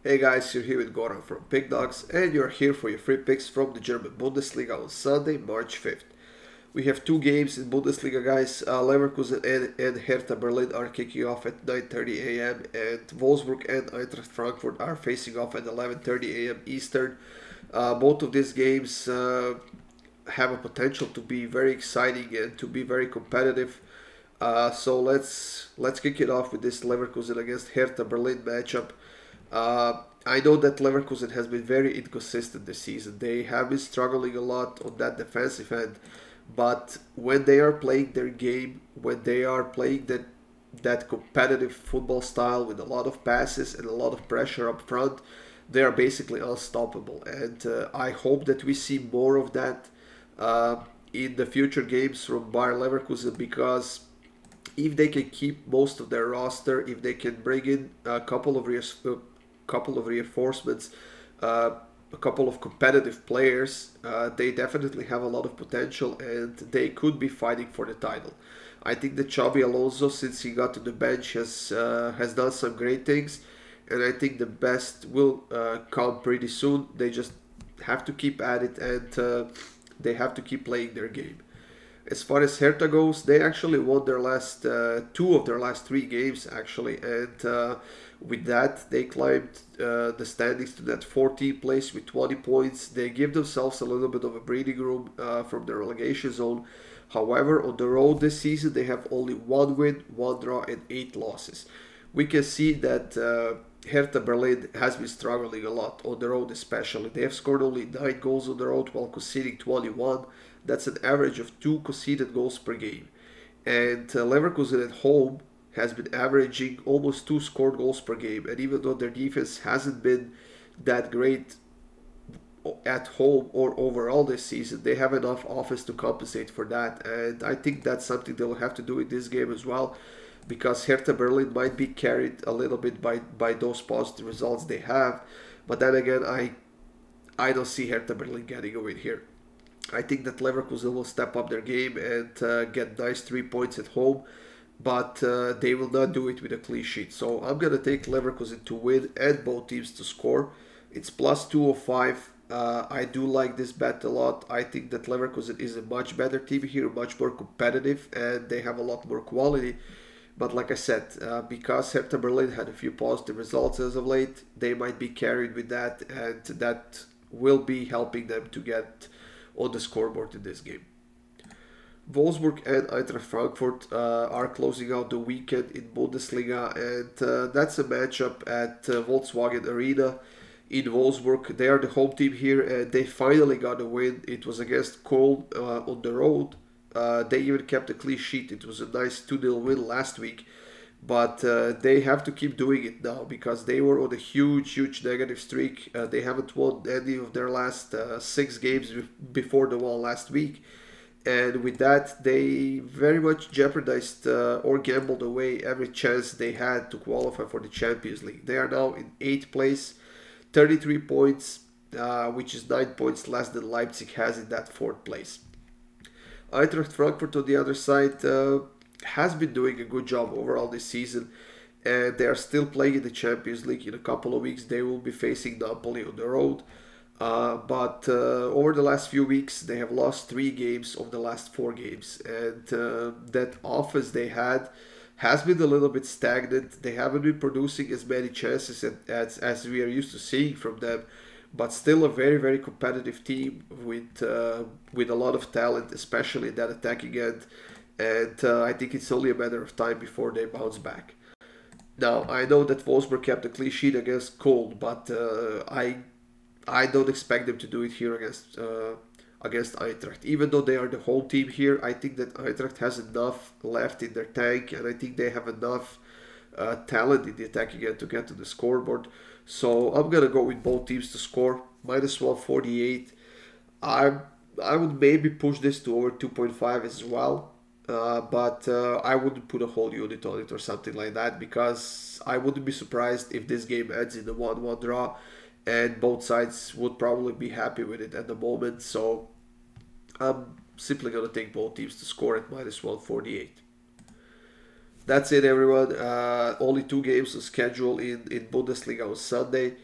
Hey guys, you're here with Goran from Pick Dawgz, and you're here for your free picks from the German Bundesliga on Sunday, March 5th. We have two games in Bundesliga, guys. Leverkusen and Hertha Berlin are kicking off at 9:30 a.m. and Wolfsburg and Eintracht Frankfurt are facing off at 11:30 a.m. Eastern. Both of these games have a potential to be very exciting and to be very competitive. So let's kick it off with this Leverkusen against Hertha Berlin matchup. I know that Leverkusen has been very inconsistent this season. They have been struggling a lot on that defensive end, but when they are playing their game, when they are playing that competitive football style with a lot of passes and a lot of pressure up front, they are basically unstoppable. And I hope that we see more of that in the future games from Bayer Leverkusen, because if they can keep most of their roster, if they can bring in a couple of reinforcements, a couple of competitive players, they definitely have a lot of potential and they could be fighting for the title. I think that Xabi Alonso, since he got to the bench, has done some great things, and I think the best will come pretty soon. They just have to keep at it, and they have to keep playing their game. As far as Hertha goes, they actually won their last two of their last three games, actually, and with that they climbed the standings to that 14th place with 20 points. They give themselves a little bit of a breathing room from the relegation zone. However, on the road this season they have only one win, one draw, and 8 losses. We can see that Hertha Berlin has been struggling a lot on the road, especially. They have scored only 9 goals on the road while conceding 21. That's an average of 2 conceded goals per game. And Leverkusen at home has been averaging almost 2 scored goals per game. And even though their defense hasn't been that great at home or overall this season, they have enough offense to compensate for that. And I think that's something they'll have to do in this game as well, because Hertha Berlin might be carried a little bit by those positive results they have. But then again, I don't see Hertha Berlin getting a win here. I think that Leverkusen will step up their game and get nice 3 points at home, but they will not do it with a clean sheet. So I'm going to take Leverkusen to win and both teams to score. It's plus 205. I do like this bet a lot. I think that Leverkusen is a much better team here, much more competitive, and they have a lot more quality. But like I said, because Hertha Berlin had a few positive results as of late, they might be carried with that, and that will be helping them to get on the scoreboard in this game. Wolfsburg and Eintracht Frankfurt are closing out the weekend in Bundesliga, and that's a matchup at Volkswagen Arena in Wolfsburg. They are the home team here, and they finally got a win. It was against Köln on the road. They even kept a clean sheet. It was a nice 2-0 win last week. But they have to keep doing it now, because they were on a huge negative streak. They haven't won any of their last 6 games before the one last week. And with that, they very much jeopardized or gambled away every chance they had to qualify for the Champions League. They are now in 8th place, 33 points, which is 9 points less than Leipzig has in that 4th place. Eintracht Frankfurt on the other side has been doing a good job overall this season, and they are still playing in the Champions League. In a couple of weeks they will be facing Napoli on the road, but over the last few weeks they have lost 3 games of the last 4 games, and that offense they had has been a little bit stagnant. They haven't been producing as many chances as we are used to seeing from them, but still a very competitive team with a lot of talent, especially in that attacking end. And I think it's only a matter of time before they bounce back. Now, I know that Wolfsburg kept a clean sheet against Köln, but I don't expect them to do it here against Eintracht. Even though they are the home team here, I think that Eintracht has enough left in their tank, and I think they have enough talent in the attacking end to get to the scoreboard. So I'm going to go with both teams to score, minus 148. I would maybe push this to over 2.5 as well. But I wouldn't put a whole unit on it or something like that, because I wouldn't be surprised if this game ends in a 1-1 draw, and both sides would probably be happy with it at the moment. So I'm simply going to take both teams to score at minus 148. That's it, everyone. Only 2 games on schedule in Bundesliga on Sunday.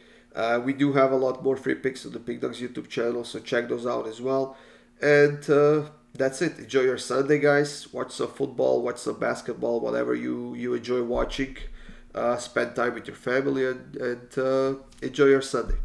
We do have a lot more free picks on the Pickdawgz YouTube channel, so check those out as well. And that's it. Enjoy your Sunday, guys. Watch some football, watch some basketball, whatever you enjoy watching. Spend time with your family and enjoy your Sunday.